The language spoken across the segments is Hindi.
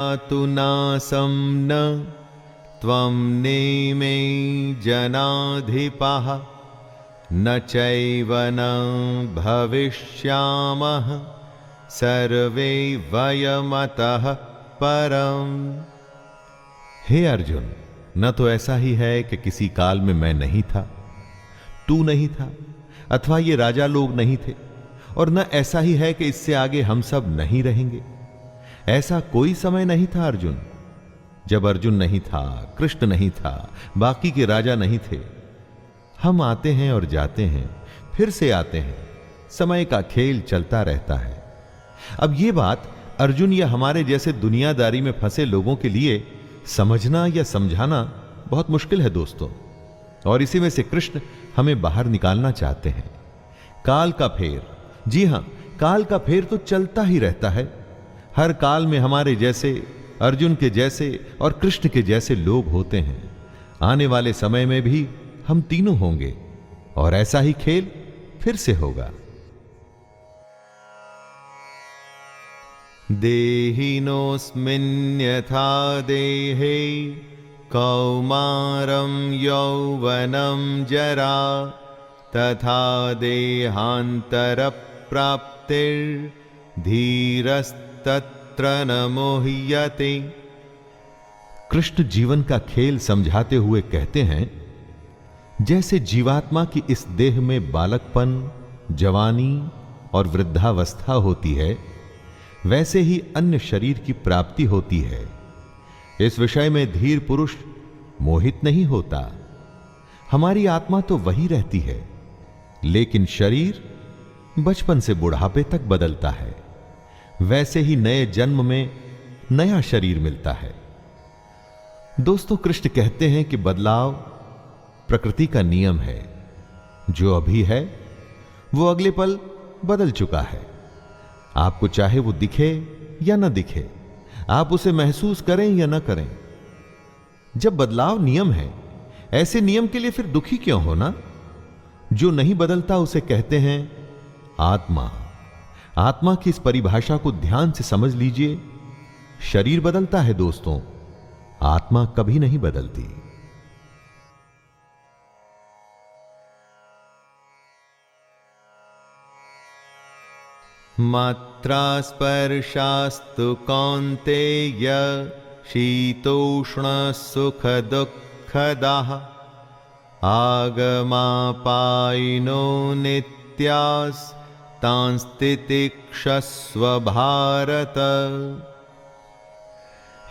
तु नासं न त्वं नेमे जनाधिपः न चैव न भविष्यामः सर्वे वयमतः परम। हे अर्जुन, न तो ऐसा ही है कि किसी काल में मैं नहीं था, तू नहीं था, अथवा ये राजा लोग नहीं थे, और न ऐसा ही है कि इससे आगे हम सब नहीं रहेंगे। ऐसा कोई समय नहीं था अर्जुन। जब अर्जुन नहीं था, कृष्ण नहीं था, बाकी के राजा नहीं थे। हम आते हैं और जाते हैं, फिर से आते हैं, समय का खेल चलता रहता है। अब ये बात अर्जुन या हमारे जैसे दुनियादारी में फंसे लोगों के लिए समझना या समझाना बहुत मुश्किल है दोस्तों, और इसी में से कृष्ण हमें बाहर निकालना चाहते हैं। काल का फेर, जी हां, काल का फेर तो चलता ही रहता है। हर काल में हमारे जैसे, अर्जुन के जैसे और कृष्ण के जैसे लोग होते हैं। आने वाले समय में भी हम तीनों होंगे, और ऐसा ही खेल फिर से होगा। देहिनोऽस्मिन् यथा देहे कौमारं यौवनं जरा तथा देहान्तरप्राप्तिर्धीरस्तत्र न मोह्यते। कृष्ण जीवन का खेल समझाते हुए कहते हैं, जैसे जीवात्मा की इस देह में बालकपन, जवानी और वृद्धावस्था होती है, वैसे ही अन्य शरीर की प्राप्ति होती है। इस विषय में धीर पुरुष मोहित नहीं होता। हमारी आत्मा तो वही रहती है, लेकिन शरीर बचपन से बुढ़ापे तक बदलता है। वैसे ही नए जन्म में नया शरीर मिलता है। दोस्तों, कृष्ण कहते हैं कि बदलाव प्रकृति का नियम है। जो अभी है वो अगले पल बदल चुका है। आपको चाहे वो दिखे या ना दिखे, आप उसे महसूस करें या ना करें। जब बदलाव नियम है, ऐसे नियम के लिए फिर दुखी क्यों होना? जो नहीं बदलता उसे कहते हैं आत्मा। आत्मा की इस परिभाषा को ध्यान से समझ लीजिए। शरीर बदलता है दोस्तों, आत्मा कभी नहीं बदलती। मात्रा स्पर्शास्तु कौन्तेय शीतोष्ण सुख दुःखदाः आगमापायिनो नित्यास्तांस्तितिक्षस्व भारत।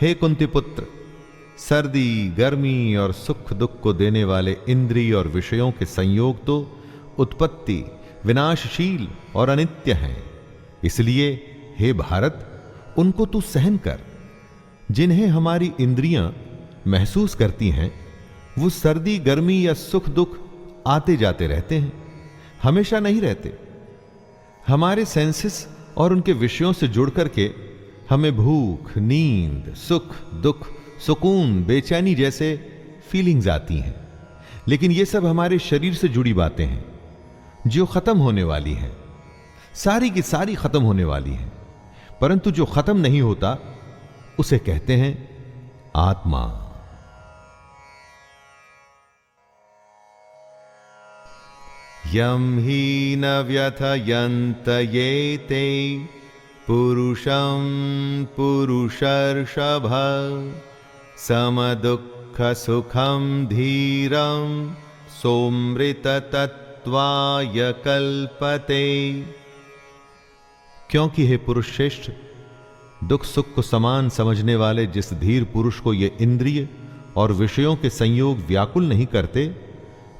हे कुंती पुत्र, सर्दी, गर्मी और सुख दुख को देने वाले इंद्रिय और विषयों के संयोग तो उत्पत्ति, विनाशशील और अनित्य हैं। इसलिए हे भारत, उनको तू सहन कर। जिन्हें हमारी इंद्रियां महसूस करती हैं, वो सर्दी, गर्मी या सुख दुख आते जाते रहते हैं, हमेशा नहीं रहते। हमारे सेंसेस और उनके विषयों से जुड़ करके हमें भूख, नींद, सुख, दुख, सुकून, बेचैनी जैसे फीलिंग्स आती हैं। लेकिन ये सब हमारे शरीर से जुड़ी बातें हैं, जो खत्म होने वाली हैं। सारी की सारी खत्म होने वाली हैं, परंतु जो खत्म नहीं होता उसे कहते हैं आत्मा। यम ही न व्यथयन्त ये ते पुरुषं पुरुषर्षभ समदुःख सुखं धीरं सोमृत तत्त्वाय कल्पते। क्योंकि हे पुरुष श्रेष्ठ, दुख सुख को समान समझने वाले जिस धीर पुरुष को ये इंद्रिय और विषयों के संयोग व्याकुल नहीं करते,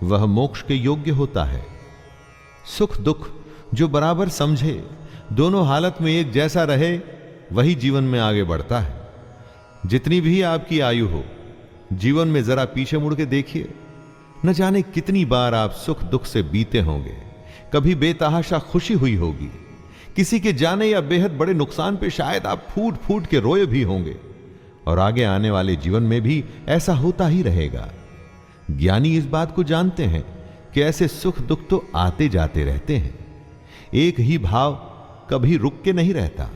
वह मोक्ष के योग्य होता है। सुख दुख जो बराबर समझे, दोनों हालत में एक जैसा रहे, वही जीवन में आगे बढ़ता है। जितनी भी आपकी आयु हो, जीवन में जरा पीछे मुड़ के देखिए, न जाने कितनी बार आप सुख दुख से बीते होंगे। कभी बेतहाशा खुशी हुई होगी, किसी के जाने या बेहद बड़े नुकसान पे शायद आप फूट फूट के रोए भी होंगे, और आगे आने वाले जीवन में भी ऐसा होता ही रहेगा। ज्ञानी इस बात को जानते हैं कि ऐसे सुख दुख तो आते जाते रहते हैं। एक ही भाव कभी रुक के नहीं रहता।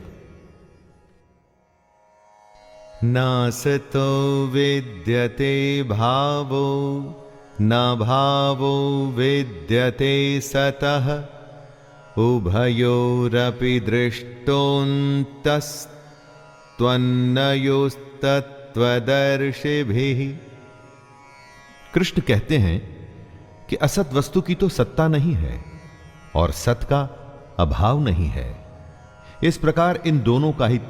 नासतो विद्यते भावो न भावो विद्यते सतः उभयोरपि दृष्टोऽन्तस्त्वन्नयोस्तत्त्वदर्शिभिः। कृष्ण कहते हैं कि असत वस्तु की तो सत्ता नहीं है और सत का अभाव नहीं है। इस प्रकार इन दोनों का ही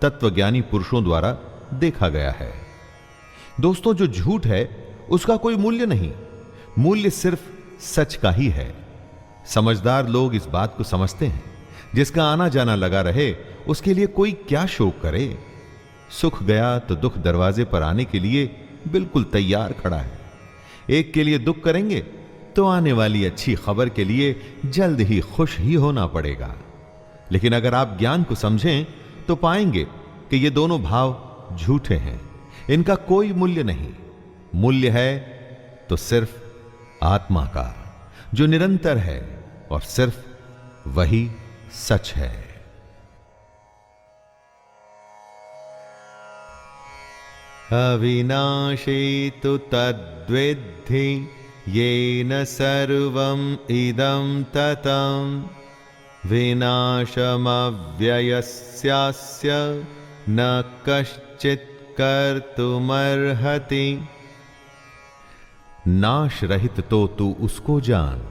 तत्वज्ञानी पुरुषों द्वारा देखा गया है। दोस्तों, जो झूठ है उसका कोई मूल्य नहीं, मूल्य सिर्फ सच का ही है। समझदार लोग इस बात को समझते हैं, जिसका आना जाना लगा रहे उसके लिए कोई क्या शोक करे। सुख गया तो दुख दरवाजे पर आने के लिए बिल्कुल तैयार खड़ा है। एक के लिए दुख करेंगे तो आने वाली अच्छी खबर के लिए जल्द ही खुश ही होना पड़ेगा। लेकिन अगर आप ज्ञान को समझें तो पाएंगे कि ये दोनों भाव झूठे हैं, इनका कोई मूल्य नहीं। मूल्य है तो सिर्फ आत्मा का, जो निरंतर है और सिर्फ वही सच है। अविनाशी तु तद्विद्धि येन सर्वं इदं ततं विनाशमव्ययस्यास्य न कश्चित् कर्तुमर्हति। नाश रहित तो तू उसको जान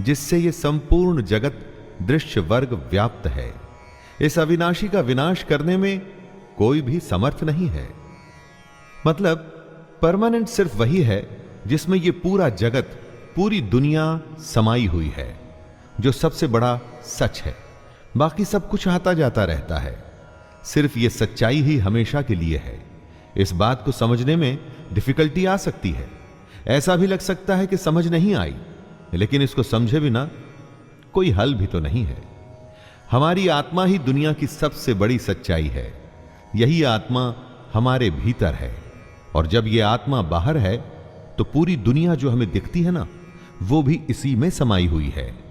जिससे ये संपूर्ण जगत दृश्य वर्ग व्याप्त है। इस अविनाशी का विनाश करने में कोई भी समर्थ नहीं है। मतलब परमानेंट सिर्फ वही है जिसमें ये पूरा जगत, पूरी दुनिया समाई हुई है, जो सबसे बड़ा सच है। बाकी सब कुछ आता जाता रहता है, सिर्फ ये सच्चाई ही हमेशा के लिए है। इस बात को समझने में डिफिकल्टी आ सकती है, ऐसा भी लग सकता है कि समझ नहीं आई, लेकिन इसको समझे बिना कोई हल भी तो नहीं है। हमारी आत्मा ही दुनिया की सबसे बड़ी सच्चाई है। यही आत्मा हमारे भीतर है, और जब यह आत्मा बाहर है तो पूरी दुनिया जो हमें दिखती है ना, वो भी इसी में समाई हुई है।